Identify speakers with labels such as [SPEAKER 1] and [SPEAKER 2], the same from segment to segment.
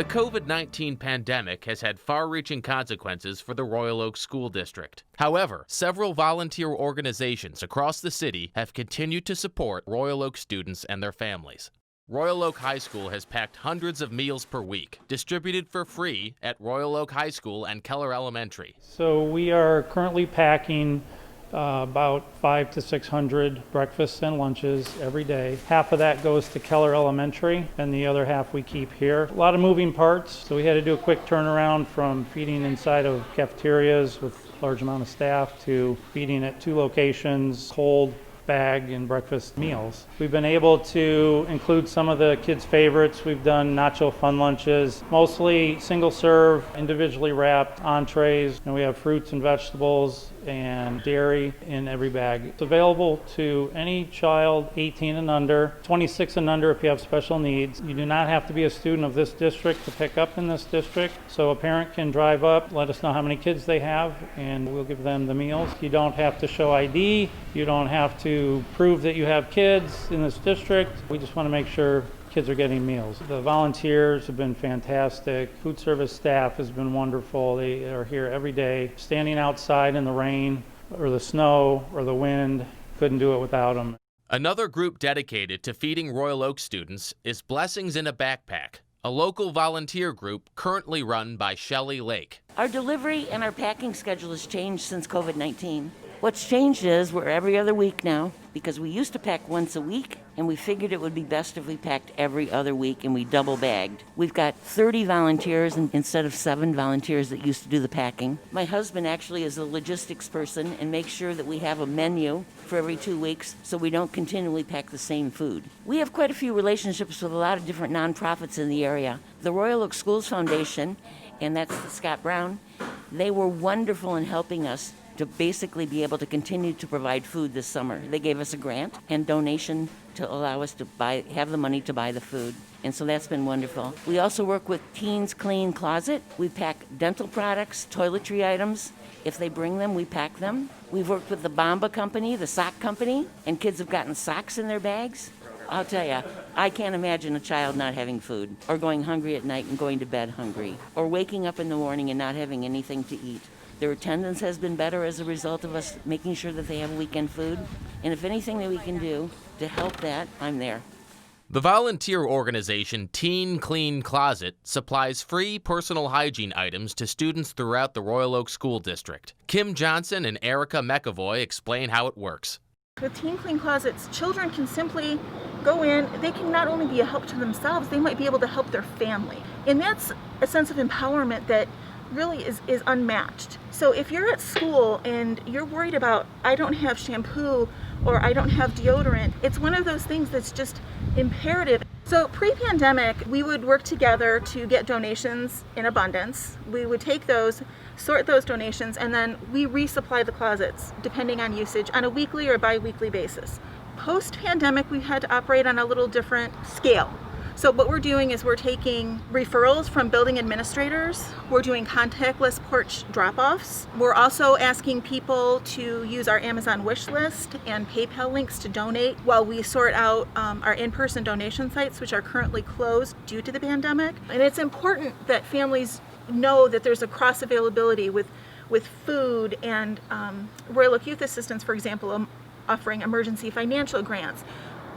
[SPEAKER 1] The COVID-19 pandemic has had far-reaching consequences for the Royal Oak School District. However, several volunteer organizations across the city have continued to support Royal Oak students and their families. Royal Oak High School has packed hundreds of meals per week, distributed for free at Royal Oak High School and Keller Elementary.
[SPEAKER 2] So we are currently packing about 500 to 600 breakfasts and lunches every day. Half of that goes to Keller Elementary and the other half we keep here. A lot of moving parts, so we had to do a quick turnaround from feeding inside of cafeterias with a large amount of staff to feeding at 2 locations, cold, bag, and breakfast meals. We've been able to include some of the kids' favorites. We've done nacho fun lunches, mostly single serve, individually wrapped entrees, and we have fruits and vegetables and dairy in every bag. It's available to any child 18 and under, 26 and under if you have special needs. You do not have to be a student of this district to pick up in this district, so a parent can drive up, let us know how many kids they have, and we'll give them the meals. You don't have to show ID, you don't have to prove that you have kids in this district. We just want to make sure kids are getting meals. The volunteers have been fantastic. Food service staff has been wonderful. They are here every day, standing outside in the rain or the snow or the wind. Couldn't do it without them.
[SPEAKER 1] Another group dedicated to feeding Royal Oak students is Blessings in a Backpack, a local volunteer group currently run by Shelley Lake.
[SPEAKER 3] Our delivery and our packing schedule has changed since COVID-19. What's changed is we're every other week now, because we used to pack once a week, and we figured it would be best if we packed every other week and we double bagged. We've got 30 volunteers instead of 7 volunteers that used to do the packing. My husband actually is a logistics person and makes sure that we have a menu for every 2 weeks so we don't continually pack the same food. We have quite a few relationships with a lot of different nonprofits in the area. The Royal Oak Schools Foundation, and that's Scott Brown, they were wonderful in helping us to basically be able to continue to provide food this summer. They gave us a grant and donation to allow us to have the money to buy the food. And so that's been wonderful. We also work with Teens Clean Closet. We pack dental products, toiletry items. If they bring them, we pack them. We've worked with the Bamba company, the sock company, and kids have gotten socks in their bags. I'll tell you, I can't imagine a child not having food, or going hungry at night and going to bed hungry, or waking up in the morning and not having anything to eat. Their attendance has been better as a result of us making sure that they have weekend food. And if anything that we can do to help that, I'm there.
[SPEAKER 1] The volunteer organization Teen Clean Closet supplies free personal hygiene items to students throughout the Royal Oak School District. Kim Johnson and Erica McAvoy explain how it works.
[SPEAKER 4] With Teen Clean Closets, children can simply go in. They can not only be a help to themselves, they might be able to help their family. And that's a sense of empowerment that really is unmatched. So if you're at school and you're worried about, I don't have shampoo or I don't have deodorant, it's one of those things that's just imperative. So pre-pandemic, we would work together to get donations in abundance. We would take those, sort those donations, and then we resupply the closets depending on usage on a weekly or bi-weekly basis. Post-pandemic, we had to operate on a little different scale. So what we're doing is we're taking referrals from building administrators. We're doing contactless porch drop-offs. We're also asking people to use our Amazon wish list and PayPal links to donate while we sort out our in-person donation sites, which are currently closed due to the pandemic. And it's important that families know that there's a cross availability with food and Royal Oak Youth Assistance, for example, offering emergency financial grants.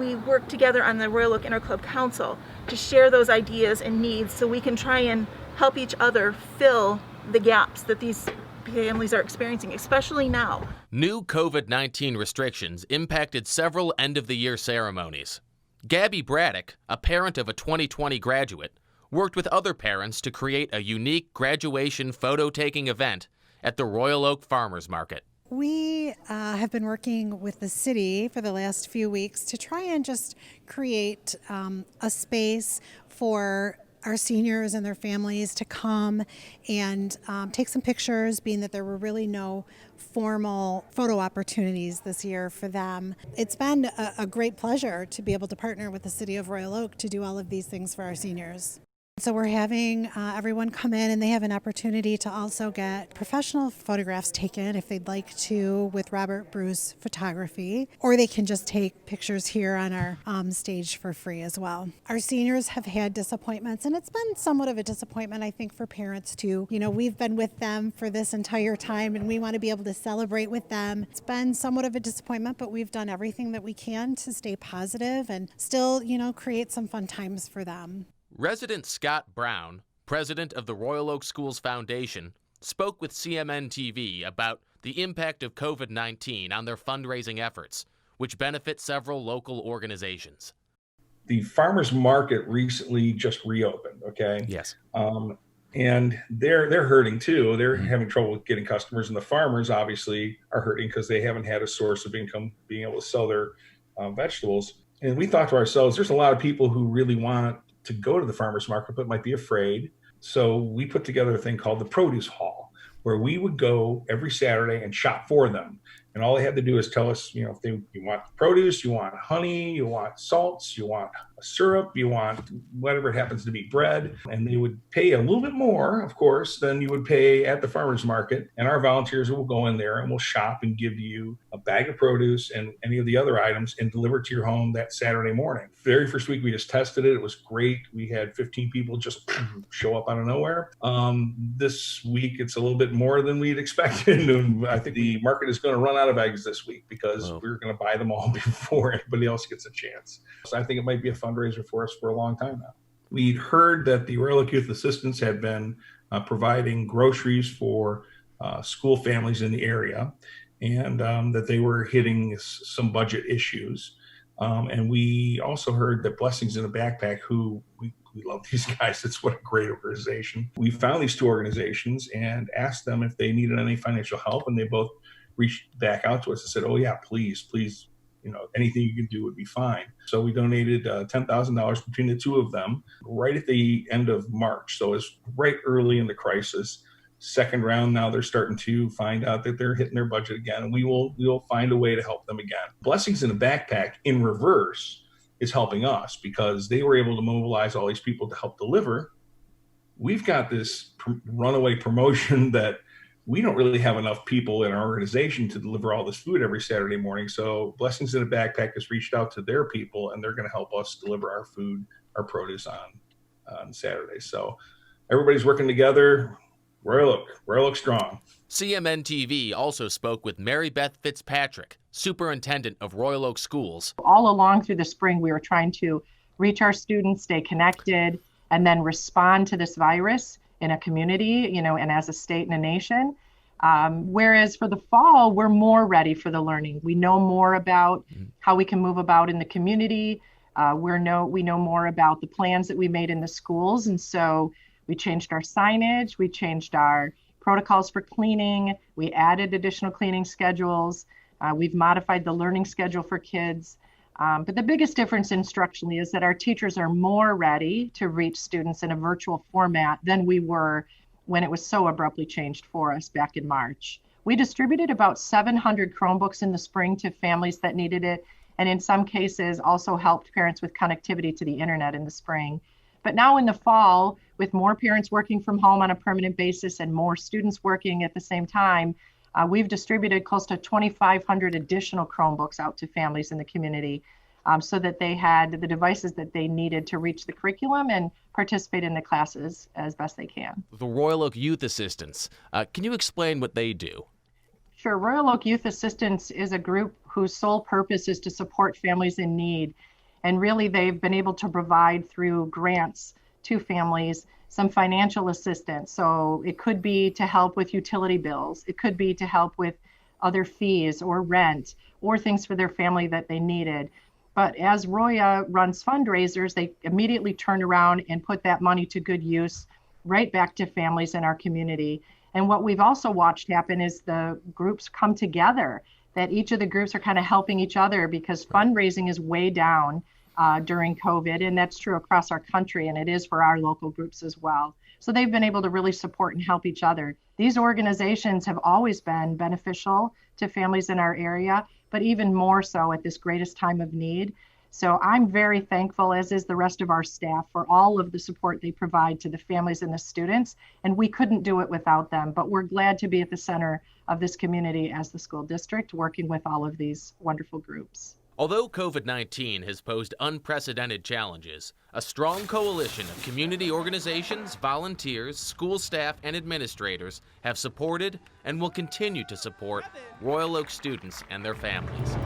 [SPEAKER 4] We work together on the Royal Oak Interclub Council to share those ideas and needs so we can try and help each other fill the gaps that these families are experiencing, especially now.
[SPEAKER 1] New COVID-19 restrictions impacted several end-of-the-year ceremonies. Gabby Braddock, a parent of a 2020 graduate, worked with other parents to create a unique graduation photo-taking event at the Royal Oak Farmers Market.
[SPEAKER 5] We have been working with the city for the last few weeks to try and just create a space for our seniors and their families to come and take some pictures, being that there were really no formal photo opportunities this year for them. It's been a great pleasure to be able to partner with the city of Royal Oak to do all of these things for our seniors. So we're having everyone come in, and they have an opportunity to also get professional photographs taken if they'd like to with Robert Bruce Photography, or they can just take pictures here on our stage for free as well. Our seniors have had disappointments, and it's been somewhat of a disappointment, I think, for parents too. You know, we've been with them for this entire time, and we want to be able to celebrate with them. It's been somewhat of a disappointment, but we've done everything that we can to stay positive and still, create some fun times for them.
[SPEAKER 1] Resident Scott Brown, president of the Royal Oak Schools Foundation, spoke with CMNtv about the impact of COVID-19 on their fundraising efforts, which benefit several local organizations.
[SPEAKER 6] The farmers market recently just reopened, okay?
[SPEAKER 1] Yes.
[SPEAKER 6] And they're hurting too. They're having trouble with getting customers, and the farmers obviously are hurting because they haven't had a source of income being able to sell their vegetables. And we thought to ourselves, there's a lot of people who really want to go to the farmers market but might be afraid. So we put together a thing called the Produce Hall, where we would go every Saturday and shop for them. And all they had to do is tell us, if you want produce, you want honey, you want salts, you want a syrup, you want whatever it happens to be, bread. And they would pay a little bit more, of course, than you would pay at the farmer's market. And our volunteers will go in there and we'll shop and give you a bag of produce and any of the other items and deliver it to your home that Saturday morning. Very first week, we just tested it. It was great. We had 15 people just show up out of nowhere. This week, it's a little bit more than we'd expected. And I think the market is going to run out of eggs this week because we're going to buy them all before anybody else gets a chance. So I think it might be a fundraiser for us for a long time now. We'd heard that the Royal Oak Youth Assistance had been providing groceries for school families in the area, and that they were hitting some budget issues. And we also heard that Blessings in a Backpack, who we love these guys. It's what a great organization. We found these two organizations and asked them if they needed any financial help, and they both reached back out to us and said, "Oh yeah, please, anything you can do would be fine." So we donated $10,000 between the two of them right at the end of March. So it's right early in the crisis. Second round, now they're starting to find out that they're hitting their budget again, and we will find a way to help them again. Blessings in a Backpack in reverse is helping us because they were able to mobilize all these people to help deliver. We've got this runaway promotion that we don't really have enough people in our organization to deliver all this food every Saturday morning. So Blessings in a Backpack has reached out to their people, and they're going to help us deliver our food, our produce on Saturday. So everybody's working together. Royal Oak strong.
[SPEAKER 1] CMNtv also spoke with Mary Beth Fitzpatrick, superintendent of Royal Oak Schools.
[SPEAKER 7] All along through the spring, we were trying to reach our students, stay connected, and then respond to this virus in a community, and as a state and a nation. Whereas for the fall, we're more ready for the learning. We know more about how we can move about in the community. We know more about the plans that we made in the schools. And so we changed our signage, we changed our protocols for cleaning, we added additional cleaning schedules, we've modified the learning schedule for kids. But the biggest difference instructionally is that our teachers are more ready to reach students in a virtual format than we were when it was so abruptly changed for us back in March. We distributed about 700 Chromebooks in the spring to families that needed it, and in some cases also helped parents with connectivity to the internet in the spring. But now in the fall, with more parents working from home on a permanent basis and more students working at the same time, we've distributed close to 2,500 additional Chromebooks out to families in the community so that they had the devices that they needed to reach the curriculum and participate in the classes as best they can.
[SPEAKER 1] The Royal Oak Youth Assistance, can you explain what they do?
[SPEAKER 7] Sure. Royal Oak Youth Assistance is a group whose sole purpose is to support families in need. And really, they've been able to provide through grants to families some financial assistance. So it could be to help with utility bills. It could be to help with other fees or rent or things for their family that they needed. But as Roya runs fundraisers, they immediately turn around and put that money to good use right back to families in our community. And what we've also watched happen is the groups come together, that each of the groups are kind of helping each other because fundraising is way down during COVID, and that's true across our country, and it is for our local groups as well. So they've been able to really support and help each other. These organizations have always been beneficial to families in our area, but even more so at this greatest time of need. So I'm very thankful, as is the rest of our staff, for all of the support they provide to the families and the students. And we couldn't do it without them, but we're glad to be at the center of this community as the school district, working with all of these wonderful groups.
[SPEAKER 1] Although COVID-19 has posed unprecedented challenges, a strong coalition of community organizations, volunteers, school staff, and administrators have supported and will continue to support Royal Oak students and their families.